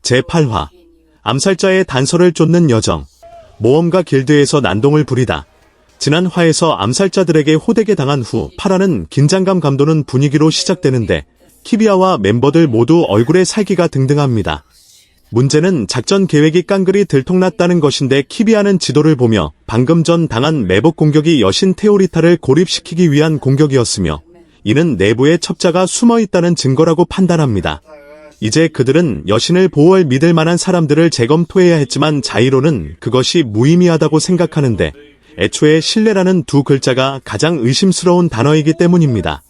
제8화 암살자의 단서를 쫓는 여정. 모험가 길드에서 난동을 부리다. 지난 화에서 암살자들에게 호되게 당한 후 파라는 긴장감 감도는 분위기로 시작되는데 키비아와 멤버들 모두 얼굴에 살기가 등등합니다. 문제는 작전 계획이 깡그리 들통났다는 것인데 키비아는 지도를 보며 방금 전 당한 매복 공격이 여신 테오리타를 고립시키기 위한 공격이었으며 이는 내부에 첩자가 숨어있다는 증거라고 판단합니다. 이제 그들은 여신을 보호할 믿을 만한 사람들을 재검토해야 했지만 자이로는 그것이 무의미하다고 생각하는데 애초에 신뢰라는 두 글자가 가장 의심스러운 단어이기 때문입니다.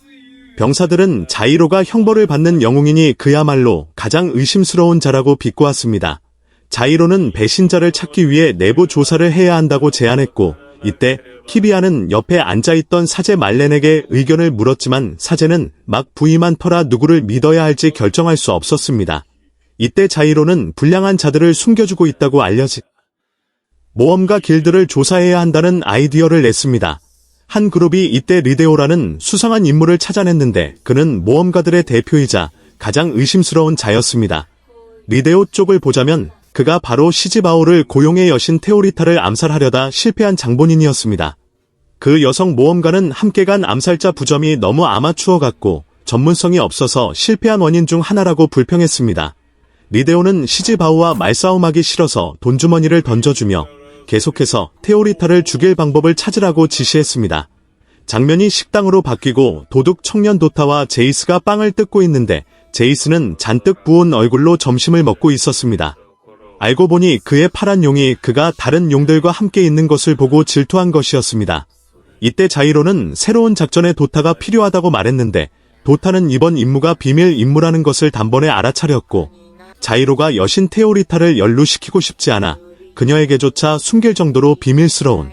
병사들은 자이로가 형벌을 받는 영웅이니 그야말로 가장 의심스러운 자라고 비꼬았습니다. 자이로는 배신자를 찾기 위해 내부 조사를 해야 한다고 제안했고 이때 키비아는 옆에 앉아있던 사제 말렌에게 의견을 물었지만 사제는 막 부임한 터라 누구를 믿어야 할지 결정할 수 없었습니다. 이때 자이로는 불량한 자들을 숨겨주고 있다고 모험가 길드를 조사해야 한다는 아이디어를 냈습니다. 한 그룹이 이때 리데오라는 수상한 인물을 찾아냈는데 그는 모험가들의 대표이자 가장 의심스러운 자였습니다. 리데오 쪽을 보자면 그가 바로 시즈바오를 고용해 여신 테오리타를 암살하려다 실패한 장본인이었습니다. 그 여성 모험가는 함께 간 암살자 부점이 너무 아마추어 같고 전문성이 없어서 실패한 원인 중 하나라고 불평했습니다. 리데오는 시즈바오와 말싸움하기 싫어서 돈주머니를 던져주며 계속해서 테오리타를 죽일 방법을 찾으라고 지시했습니다. 장면이 식당으로 바뀌고 도둑 청년 도타와 제이스가 빵을 뜯고 있는데 제이스는 잔뜩 부은 얼굴로 점심을 먹고 있었습니다. 알고 보니 그의 파란 용이 그가 다른 용들과 함께 있는 것을 보고 질투한 것이었습니다. 이때 자이로는 새로운 작전에 도타가 필요하다고 말했는데 도타는 이번 임무가 비밀 임무라는 것을 단번에 알아차렸고 자이로가 여신 테오리타를 연루시키고 싶지 않아 그녀에게조차 숨길 정도로 비밀스러운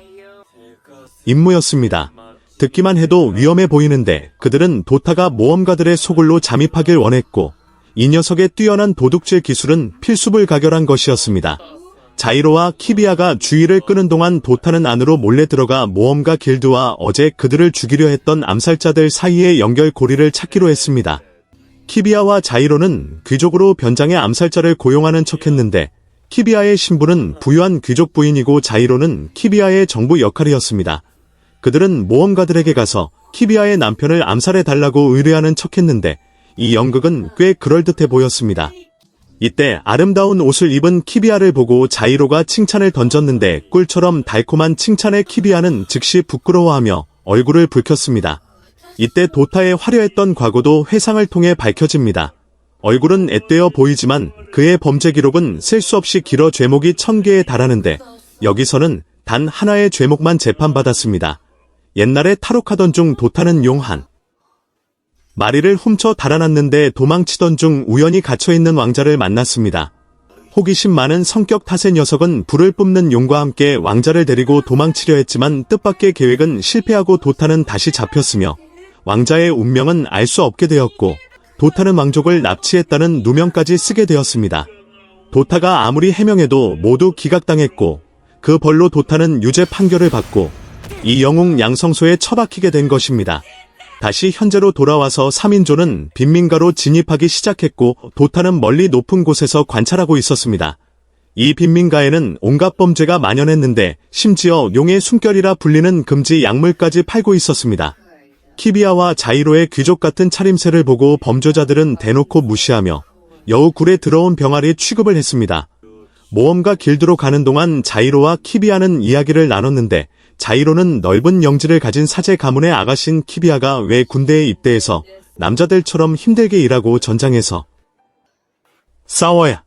임무였습니다. 듣기만 해도 위험해 보이는데 그들은 도타가 모험가들의 소굴로 잠입하길 원했고 이 녀석의 뛰어난 도둑질 기술은 필수를 가결한 것이었습니다. 자이로와 키비아가 주의를 끄는 동안 도타는 안으로 몰래 들어가 모험가 길드와 어제 그들을 죽이려 했던 암살자들 사이의 연결고리를 찾기로 했습니다. 키비아와 자이로는 귀족으로 변장해 암살자를 고용하는 척했는데 키비아의 신부는 부유한 귀족 부인이고 자이로는 키비아의 정부 역할이었습니다. 그들은 모험가들에게 가서 키비아의 남편을 암살해달라고 의뢰하는 척했는데 이 연극은 꽤 그럴듯해 보였습니다. 이때 아름다운 옷을 입은 키비아를 보고 자이로가 칭찬을 던졌는데 꿀처럼 달콤한 칭찬에 키비아는 즉시 부끄러워하며 얼굴을 붉혔습니다. 이때 도타의 화려했던 과거도 회상을 통해 밝혀집니다. 얼굴은 앳되어 보이지만 그의 범죄 기록은 셀 수 없이 길어 죄목이 1000개에 달하는데 여기서는 단 하나의 죄목만 재판받았습니다. 옛날에 탈옥하던 중 도타는 용 한 마리를 훔쳐 달아났는데 도망치던 중 우연히 갇혀있는 왕자를 만났습니다. 호기심 많은 성격 탓의 녀석은 불을 뿜는 용과 함께 왕자를 데리고 도망치려 했지만 뜻밖의 계획은 실패하고 도타는 다시 잡혔으며 왕자의 운명은 알 수 없게 되었고 도타는 왕족을 납치했다는 누명까지 쓰게 되었습니다. 도타가 아무리 해명해도 모두 기각당했고 그 벌로 도타는 유죄 판결을 받고 이 영웅 양성소에 처박히게 된 것입니다. 다시 현재로 돌아와서 3인조는 빈민가로 진입하기 시작했고 도타는 멀리 높은 곳에서 관찰하고 있었습니다. 이 빈민가에는 온갖 범죄가 만연했는데 심지어 용의 숨결이라 불리는 금지 약물까지 팔고 있었습니다. 키비아와 자이로의 귀족 같은 차림새를 보고 범죄자들은 대놓고 무시하며 여우 굴에 들어온 병아리 취급을 했습니다. 모험가 길드로 가는 동안 자이로와 키비아는 이야기를 나눴는데 자이로는 넓은 영지를 가진 사제 가문의 아가씨인 키비아가 왜 군대에 입대해서 남자들처럼 힘들게 일하고 전장에서 싸워야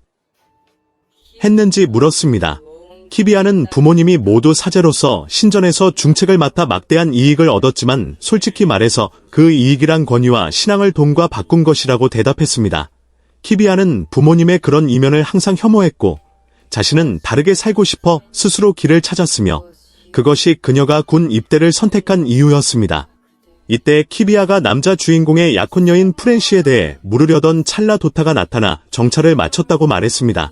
했는지 물었습니다. 키비아는 부모님이 모두 사제로서 신전에서 중책을 맡아 막대한 이익을 얻었지만 솔직히 말해서 그 이익이란 권위와 신앙을 돈과 바꾼 것이라고 대답했습니다. 키비아는 부모님의 그런 이면을 항상 혐오했고 자신은 다르게 살고 싶어 스스로 길을 찾았으며 그것이 그녀가 군 입대를 선택한 이유였습니다. 이때 키비아가 남자 주인공의 약혼 여인 프렌시에 대해 물으려던 찰나 도타가 나타나 정찰을 마쳤다고 말했습니다.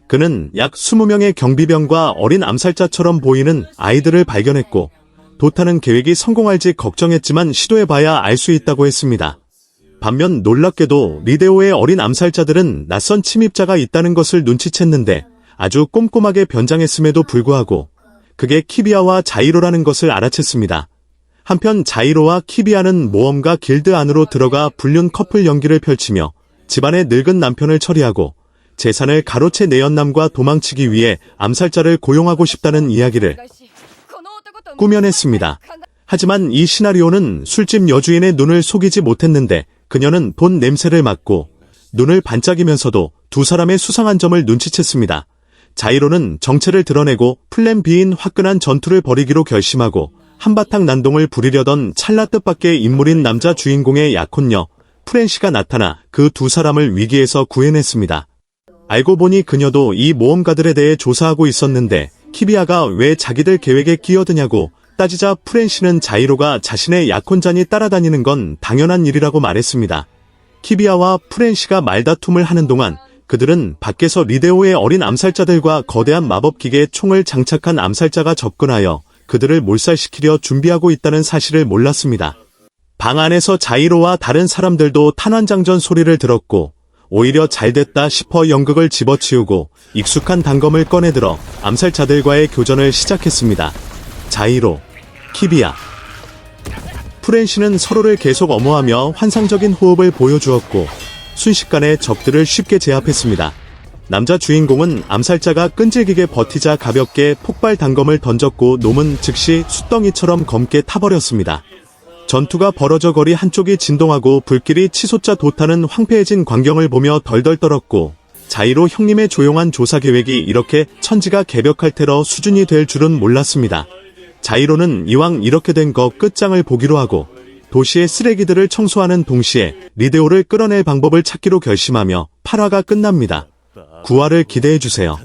그는 약 20명의 경비병과 어린 암살자처럼 보이는 아이들을 발견했고 도타는 계획이 성공할지 걱정했지만 시도해봐야 알 수 있다고 했습니다. 반면 놀랍게도 리데오의 어린 암살자들은 낯선 침입자가 있다는 것을 눈치챘는데 아주 꼼꼼하게 변장했음에도 불구하고 그게 키비아와 자이로라는 것을 알아챘습니다. 한편 자이로와 키비아는 모험가 길드 안으로 들어가 불륜 커플 연기를 펼치며 집안의 늙은 남편을 처리하고 재산을 가로채 내연남과 도망치기 위해 암살자를 고용하고 싶다는 이야기를 꾸며냈습니다. 하지만 이 시나리오는 술집 여주인의 눈을 속이지 못했는데 그녀는 돈 냄새를 맡고 눈을 반짝이면서도 두 사람의 수상한 점을 눈치챘습니다. 자이로는 정체를 드러내고 플랜 B인 화끈한 전투를 벌이기로 결심하고 한바탕 난동을 부리려던 찰나 뜻밖의 인물인 남자 주인공의 약혼녀 프렌시가 나타나 그 두 사람을 위기에서 구해냈습니다. 알고 보니 그녀도 이 모험가들에 대해 조사하고 있었는데 키비아가 왜 자기들 계획에 끼어드냐고 따지자 프렌시는 자이로가 자신의 약혼자니 따라다니는 건 당연한 일이라고 말했습니다. 키비아와 프렌시가 말다툼을 하는 동안 그들은 밖에서 리데오의 어린 암살자들과 거대한 마법기계에 총을 장착한 암살자가 접근하여 그들을 몰살시키려 준비하고 있다는 사실을 몰랐습니다. 방 안에서 자이로와 다른 사람들도 탄환장전 소리를 들었고 오히려 잘됐다 싶어 연극을 집어치우고 익숙한 단검을 꺼내들어 암살자들과의 교전을 시작했습니다. 자이로, 키비아, 프렌시는 서로를 계속 엄호하며 환상적인 호흡을 보여주었고 순식간에 적들을 쉽게 제압했습니다. 남자 주인공은 암살자가 끈질기게 버티자 가볍게 폭발 단검을 던졌고 놈은 즉시 숫덩이처럼 검게 타버렸습니다. 전투가 벌어져 거리 한쪽이 진동하고 불길이 치솟자 도타는 황폐해진 광경을 보며 덜덜 떨었고 자이로 형님의 조용한 조사 계획이 이렇게 천지가 개벽할 테러 수준이 될 줄은 몰랐습니다. 자이로는 이왕 이렇게 된 거 끝장을 보기로 하고 도시의 쓰레기들을 청소하는 동시에 리데오를 끌어낼 방법을 찾기로 결심하며 8화가 끝납니다. 9화를 기대해주세요.